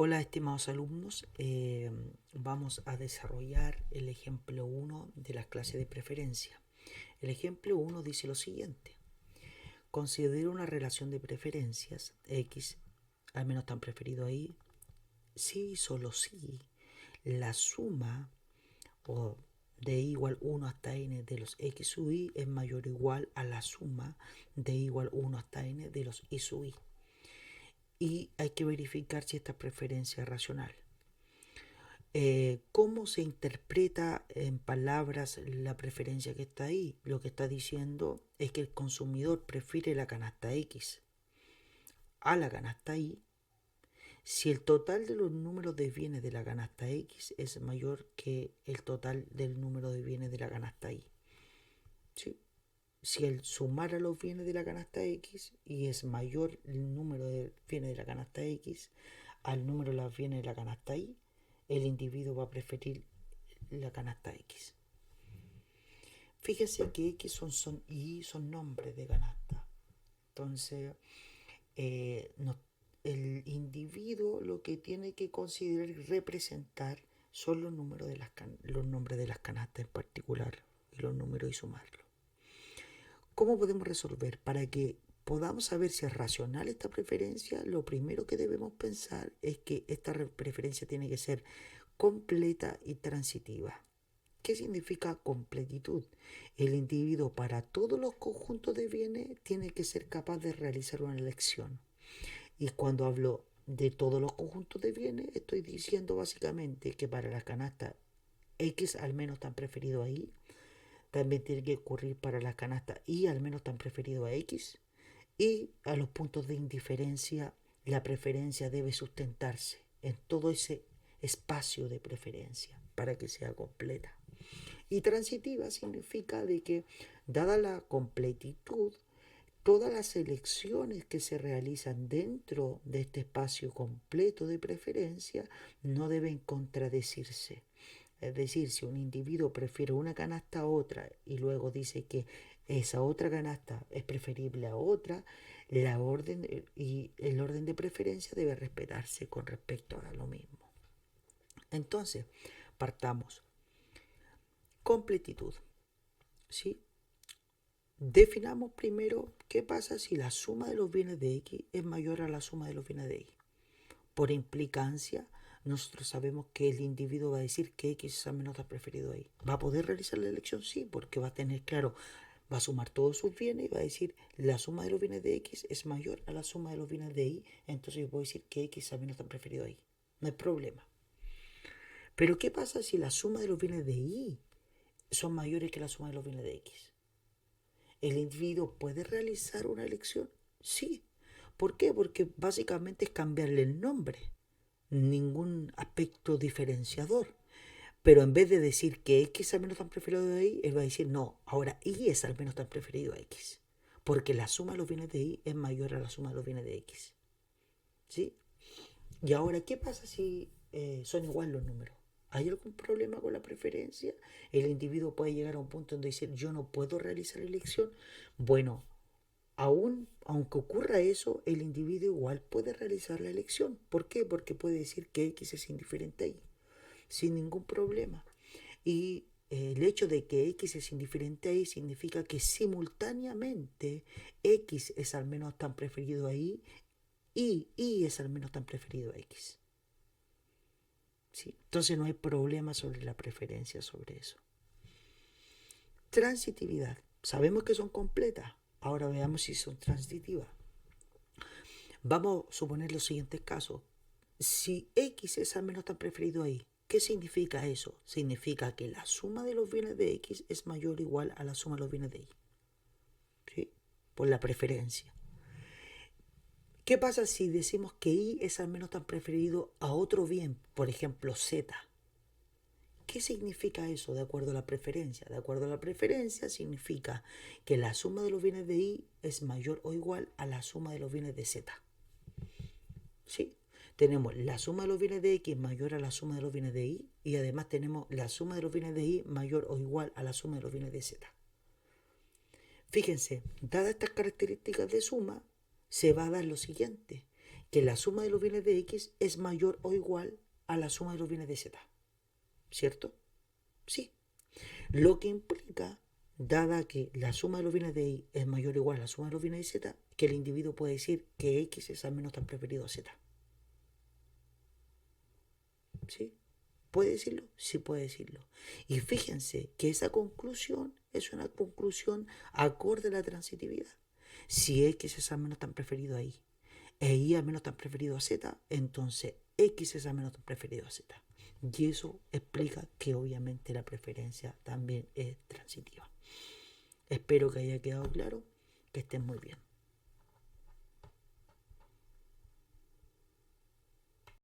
Hola, estimados alumnos. Vamos a desarrollar el ejemplo 1 de la clase de preferencia. El ejemplo 1 dice lo siguiente. Considera una relación de preferencias X, al menos tan preferido ahí, si y solo si la suma o de i igual 1 hasta n de los x sub i es mayor o igual a la suma de i igual 1 hasta n de los i sub i. Y hay que verificar si esta preferencia es racional. ¿Cómo se interpreta en palabras la preferencia que está ahí? Lo que está diciendo es que el consumidor prefiere la canasta X a la canasta Y si el total de los números de bienes de la canasta X es mayor que el total del número de bienes de la canasta Y. ¿Sí? Si el sumar a los bienes de la canasta X y es mayor el número de bienes de la canasta X al número de los bienes de la canasta Y, el individuo va a preferir la canasta X. Fíjese que X son y son nombres de canasta. Entonces, el individuo lo que tiene que considerar y representar son los números de los nombres de las canastas en particular y los números y sumarlos. ¿Cómo podemos resolver? Para que podamos saber si es racional esta preferencia, lo primero que debemos pensar es que esta preferencia tiene que ser completa y transitiva. ¿Qué significa completitud? El individuo para todos los conjuntos de bienes tiene que ser capaz de realizar una elección. Y cuando hablo de todos los conjuntos de bienes, estoy diciendo básicamente que para la canasta X al menos tan preferido a Y, también tiene que ocurrir para la canasta Y al menos tan preferido a X, y a los puntos de indiferencia la preferencia debe sustentarse en todo ese espacio de preferencia para que sea completa. Y transitiva significa de que, dada la completitud, todas las elecciones que se realizan dentro de este espacio completo de preferencia no deben contradecirse. Es decir, si un individuo prefiere una canasta a otra y luego dice que esa otra canasta es preferible a otra, la orden y el orden de preferencia debe respetarse con respecto a lo mismo. Entonces, partamos. Completitud. ¿Sí? Definamos primero qué pasa si la suma de los bienes de X es mayor a la suma de los bienes de Y. Por implicancia, nosotros sabemos que el individuo va a decir que X es al menos preferido a Y. ¿Va a poder realizar la elección? Sí, porque va a tener claro, va a sumar todos sus bienes y va a decir la suma de los bienes de X es mayor a la suma de los bienes de Y, entonces yo puedo decir que X es al menos preferido a Y. No hay problema. Pero ¿qué pasa si la suma de los bienes de Y son mayores que la suma de los bienes de X? ¿El individuo puede realizar una elección? Sí. ¿Por qué? Porque básicamente es cambiarle el nombre. Ningún aspecto diferenciador. Pero en vez de decir que X es al menos tan preferido de Y, él va a decir no, ahora Y es al menos tan preferido a X. Porque la suma de los bienes de Y es mayor a la suma de los bienes de X. ¿Sí? Y ahora, ¿qué pasa si son iguales los números? ¿Hay algún problema con la preferencia? ¿El individuo puede llegar a un punto donde decir yo no puedo realizar la elección? Bueno, aunque ocurra eso, el individuo igual puede realizar la elección. ¿Por qué? Porque puede decir que X es indiferente a Y, sin ningún problema. Y el hecho de que X es indiferente a Y significa que simultáneamente X es al menos tan preferido a Y y Y es al menos tan preferido a X. ¿Sí? Entonces no hay problema sobre la preferencia sobre eso. Transitividad. Sabemos que son completas. Ahora veamos si son transitivas. Vamos a suponer los siguientes casos. Si X es al menos tan preferido a Y, ¿qué significa eso? Significa que la suma de los bienes de X es mayor o igual a la suma de los bienes de Y. ¿Sí? Por la preferencia. ¿Qué pasa si decimos que Y es al menos tan preferido a otro bien, por ejemplo Z? ¿Qué significa eso de acuerdo a la preferencia? De acuerdo a la preferencia significa que la suma de los bienes de Y es mayor o igual a la suma de los bienes de Z. ¿Sí? Tenemos la suma de los bienes de X mayor a la suma de los bienes de Y y además tenemos la suma de los bienes de Y mayor o igual a la suma de los bienes de Z. Fíjense, dadas estas características de suma, se va a dar lo siguiente, que la suma de los bienes de X es mayor o igual a la suma de los bienes de Z. ¿Cierto? Sí. Lo que implica, dada que la suma de los bienes de Y es mayor o igual a la suma de los bienes de Z, que el individuo puede decir que X es al menos tan preferido a Z. ¿Sí? ¿Puede decirlo? Sí puede decirlo. Y fíjense que esa conclusión es una conclusión acorde a la transitividad. Si X es al menos tan preferido a Y e Y al menos tan preferido a Z, entonces X es al menos tan preferido a Z. Y eso explica que obviamente la preferencia también es transitiva. Espero que haya quedado claro, que estén muy bien.